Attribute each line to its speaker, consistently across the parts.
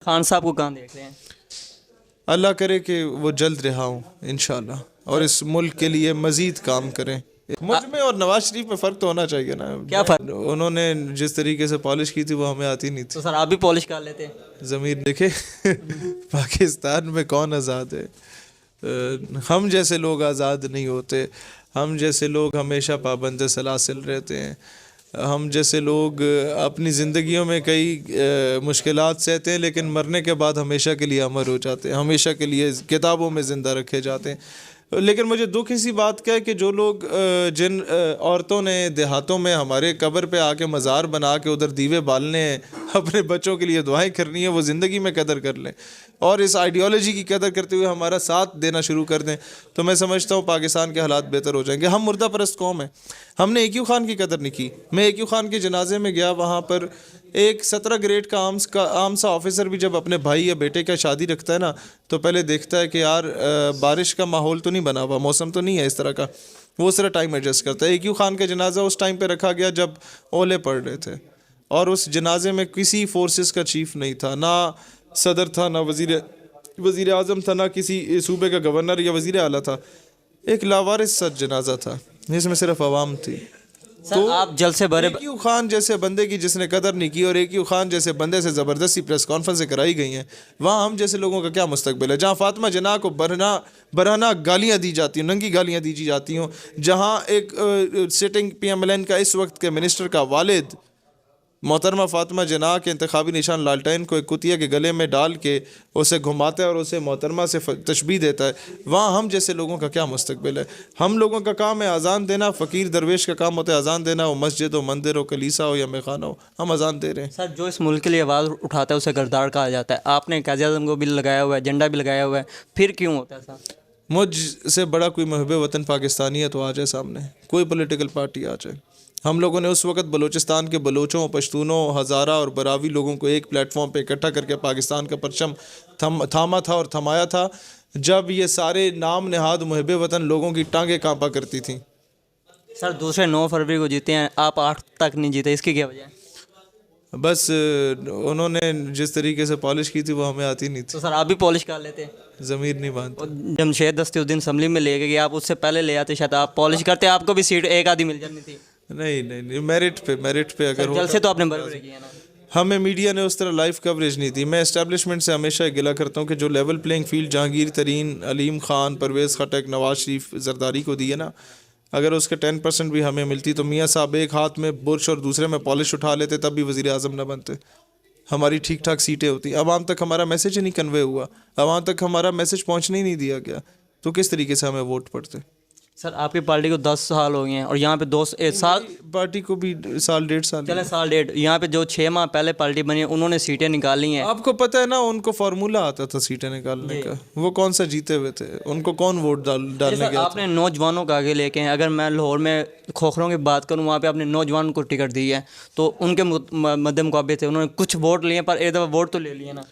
Speaker 1: खान साहब को कहाँ देख रहे हैं?
Speaker 2: अल्लाह करे कि वो जल्द रिहा हों इंशाल्लाह, और इस मुल्क के लिए मज़ीद काम करें। मुझ में और नवाज शरीफ में फ़र्क तो होना चाहिए ना।
Speaker 1: क्या फ़र्क?
Speaker 2: उन्होंने जिस तरीके से पॉलिश की थी वो हमें आती नहीं
Speaker 1: तो
Speaker 2: थी।
Speaker 1: सर आप भी पॉलिश कर लेते हैं।
Speaker 2: ज़मीर देखे पाकिस्तान में कौन आज़ाद है? हम जैसे लोग आज़ाद नहीं होते। हम जैसे लोग हमेशा पाबंद सलासिल रहते हैं। हम जैसे लोग अपनी ज़िंदगियों में कई मुश्किलात सहते हैं, लेकिन मरने के बाद हमेशा के लिए अमर हो जाते हैं, हमेशा के लिए किताबों में ज़िंदा रखे जाते हैं। लेकिन मुझे दुख इसी बात का है कि जो लोग जिन औरतों ने देहातों में हमारे कब्र पे आके मज़ार बना के उधर दीवे बालने हैं, अपने बच्चों के लिए दुआएं करनी है, वो ज़िंदगी में कदर कर लें और इस आइडियोलॉजी की कदर करते हुए हमारा साथ देना शुरू कर दें, तो मैं समझता हूँ पाकिस्तान के हालात बेहतर हो जाएंगे। हम मुर्दा परस्त कौम है, हमने AQ खान की कदर नहीं की। मैं AQ खान के जनाजे में गया, वहाँ पर एक 17 ग्रेड का आम सा ऑफिसर भी जब अपने भाई या बेटे का शादी रखता है ना, तो पहले देखता है कि यार बारिश का माहौल तो नहीं बना हुआ, मौसम तो नहीं है इस तरह का, वो उस तरह टाइम एडजस्ट करता है। AQ खान का जनाजा उस टाइम पे रखा गया जब ओले पड़ रहे थे, और उस जनाजे में किसी फोर्सेस का चीफ नहीं था, ना सदर था, ना वज़ीर आज़म था, ना किसी सूबे का गवर्नर या वज़ीर आला था। एक लावारिस सा जनाजा था जिसमें सिर्फ आवाम थी।
Speaker 1: सर आप जल से भरे
Speaker 2: AQ खान जैसे बंदे की जिसने कदर नहीं की, और AQ खान जैसे बंदे से ज़बरदस्ती प्रेस कॉन्फ्रेंसें कराई गई हैं, वहाँ हम जैसे लोगों का क्या मुस्तकबिल है? जहाँ फातिमा जनाह को बरहना गालियाँ दी जाती हैं, नंगी गालियाँ दी जाती हों, जहाँ एक सिटिंग PMLN का इस वक्त के मिनिस्टर का वालिद मोहतरमा फातिमा जनाह के इंतखाबी निशान लालटेन को एक कुतिया के गले में डाल के उसे घुमाता है और उसे मोहतरमा से तशबीह देता है, वहाँ हम जैसे लोगों का क्या मुस्तकबिल है? हम लोगों का काम है अजान देना, फ़कीर दरवेश का काम होता है अजान देना, वो मस्जिद हो, मंदिर हो, कलीसा हो या मेखाना हो, हम अजान दे रहे हैं।
Speaker 1: सर जो इस मुल्क के लिए आवाज़ उठाता है उसे गद्दार कहा जाता है। आपने काज़ी आज़म को भी लगाया हुआ है, झंडा भी लगाया हुआ है, फिर क्यों होता है सर?
Speaker 2: मुझसे बड़ा कोई महब वतन पाकिस्तानी है तो आ जाए सामने, कोई पॉलिटिकल पार्टी आ जाए। हम लोगों ने उस वक्त बलूचिस्तान के बलोचों, पश्तूनों, हज़ारा और बरावी लोगों को एक प्लेटफॉर्म पे इकट्ठा करके पाकिस्तान का परचम थामा था और थमाया था, जब ये सारे नाम नहाद मुहब वतन लोगों की टांगें कांपा करती थीं।
Speaker 1: सर दूसरे 9 फरवरी को जीते हैं, आप 8 तक नहीं जीते, इसकी क्या वजह है?
Speaker 2: बस उन्होंने जिस तरीके से पॉलिश की थी वो हमें आती नहीं थी।
Speaker 1: तो सर आप भी पॉलिश कर लेते हैं।
Speaker 2: ज़मीर नहीं बांधते।
Speaker 1: और जमशेद दस्तुद्दीन असम्बली में ले गए, आप उससे पहले ले आते, शायद आप पॉलिश करते, आपको भी सीट एक आधी मिल जानी थी।
Speaker 2: नहीं, मेरिट पे अगर
Speaker 1: जल से तो आपने बराबर किया ना।
Speaker 2: हमें मीडिया ने उस तरह लाइव कवरेज नहीं दी। मैं इस्टेब्लिशमेंट से हमेशा गिला करता हूँ कि जो लेवल प्लेइंग फील्ड जहांगीर तरीन, अलीम खान, परवेज़ खटक, नवाज शरीफ, जरदारी को दी है ना, अगर उसके 10% भी हमें मिलती तो मियाँ साहब एक हाथ में बुर्श और दूसरे में पॉलिश उठा लेते, तब भी वज़ीर आज़म न बनते। हमारी ठीक ठाक सीटें होती। आवाम तक हमारा मैसेज ही नहीं कन्वे हुआ, आवाम तक हमारा मैसेज पहुँचने ही नहीं दिया गया, तो किस तरीके से हमें वोट पड़ते?
Speaker 1: सर आपकी पार्टी को 10 साल हो गए हैं और यहाँ पे 2 साल,
Speaker 2: पार्टी को भी साल 1.5 साल।
Speaker 1: चले साल 1.5, यहाँ पे जो 6 माह पहले पार्टी बनी है उन्होंने सीटें निकाली हैं।
Speaker 2: आपको पता है ना, उनको फार्मूला आता था सीटें निकालने का, वो कौन सा जीते हुए थे, उनको कौन वोट डालने
Speaker 1: सर
Speaker 2: गया
Speaker 1: आपने नौजवानों को आगे लेके हैं। अगर मैं लाहौर में खोखरों की बात करूं, वहाँ पे आपने नौजवानों को टिकट दी है, तो उनके मद्दे मुकाबले थे, उन्होंने कुछ वोट लिए, पर एक दफ़ा वोट तो ले लिए ना।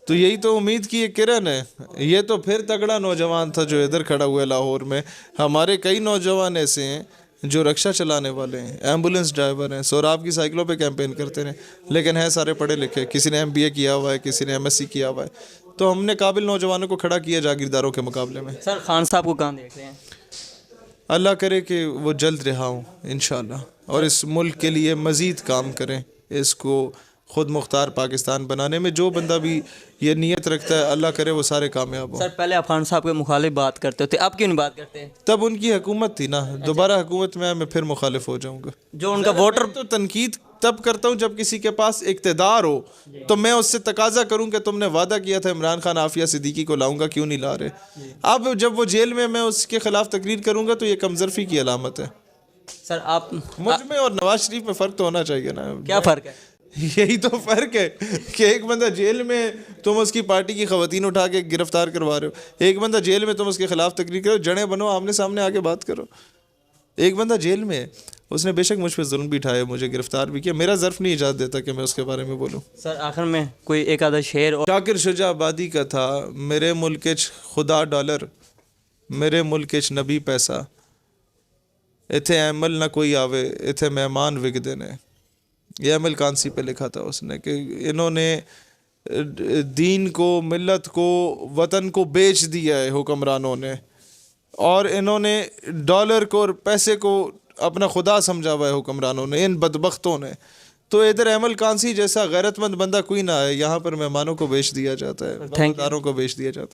Speaker 2: तो यही तो उम्मीद की एक किरण है। ये तो फिर तगड़ा नौजवान था जो इधर खड़ा हुआ है लाहौर में। हमारे कई नौजवान ऐसे हैं जो रक्षा चलाने वाले हैं, एम्बुलेंस ड्राइवर हैं, सोराब की साइकिलों पे कैंपेन करते हैं, लेकिन हैं सारे पढ़े लिखे, किसी ने MBA किया हुआ है, किसी ने MSc किया हुआ है। तो हमने काबिल नौजवानों को खड़ा किया जागीरदारों के मुकाबले में।
Speaker 1: सर खान साहब को कहाँ देख रहे हैं?
Speaker 2: अल्लाह करे कि वो जल्द रिहा हों इंशाल्लाह, और इस मुल्क के लिए मज़ीद काम करें, इसको ख़ुद मुख्तार पाकिस्तान बनाने में। जो बंदा भी ये नीयत रखता है, अल्लाह करे वो सारे कामयाब हों।
Speaker 1: सर पहले आप खान साहब के मुखालिफ बात करते थे, अब क्यों नहीं बात करते?
Speaker 2: तब उनकी हुकूमत थी ना, दोबारा हुकूमत में मैं फिर मुखालिफ हो जाऊंगा।
Speaker 1: जो उनका वोटर,
Speaker 2: तो तनकीद तब करता हूँ जब किसी के पास इक़्तिदार हो, तो मैं उससे तकाजा करूँ कि तुमने वादा किया था इमरान खान आफिया सिद्दीकी को लाऊंगा, क्यों नहीं ला रहे? अब जब वो जेल में, मैं उसके खिलाफ तकरीर करूँगा तो ये कमजरफी की अलामत है।
Speaker 1: सर आप
Speaker 2: मुझ में और नवाज शरीफ में फ़र्क तो होना चाहिए ना।
Speaker 1: क्या फ़र्क है?
Speaker 2: यही तो फ़र्क है कि एक बंदा जेल में तुम उसकी पार्टी की ख़वातीन उठा के गिरफ्तार करवा रहे हो, एक बंदा जेल में तुम उसके खिलाफ तकरीर करो, जड़ें बनो, आमने सामने आके बात करो। एक बंदा जेल में, उसने बेशक मुझ पर जुल्म भी उठाया, मुझे गिरफ्तार भी किया, मेरा ज़र्फ नहीं इजाज़त देता कि मैं उसके बारे में बोलूँ।
Speaker 1: सर आखिर में कोई एक आधा शेर और
Speaker 2: शाकिर शुजा आबादी का था, मेरे मुल्क च खुदा डॉलर, मेरे मुल्क च नबी पैसा, इथे अमल ना कोई आवे, इथे मेहमान विकदे ने। ये अमल कांसी पे लिखा था उसने कि इन्होंने दीन को, मिल्लत को, वतन को बेच दिया है हुक्मरानों ने, और इन्होंने डॉलर को और पैसे को अपना खुदा समझा हुआ है हुक्मरानों ने, इन बदबख्तों ने। तो इधर अहमल कांसी जैसा गैरतमंद बंदा कोई ना है, यहाँ पर मेहमानों को बेच दिया जाता है, वफादारों को बेच दिया जाता है।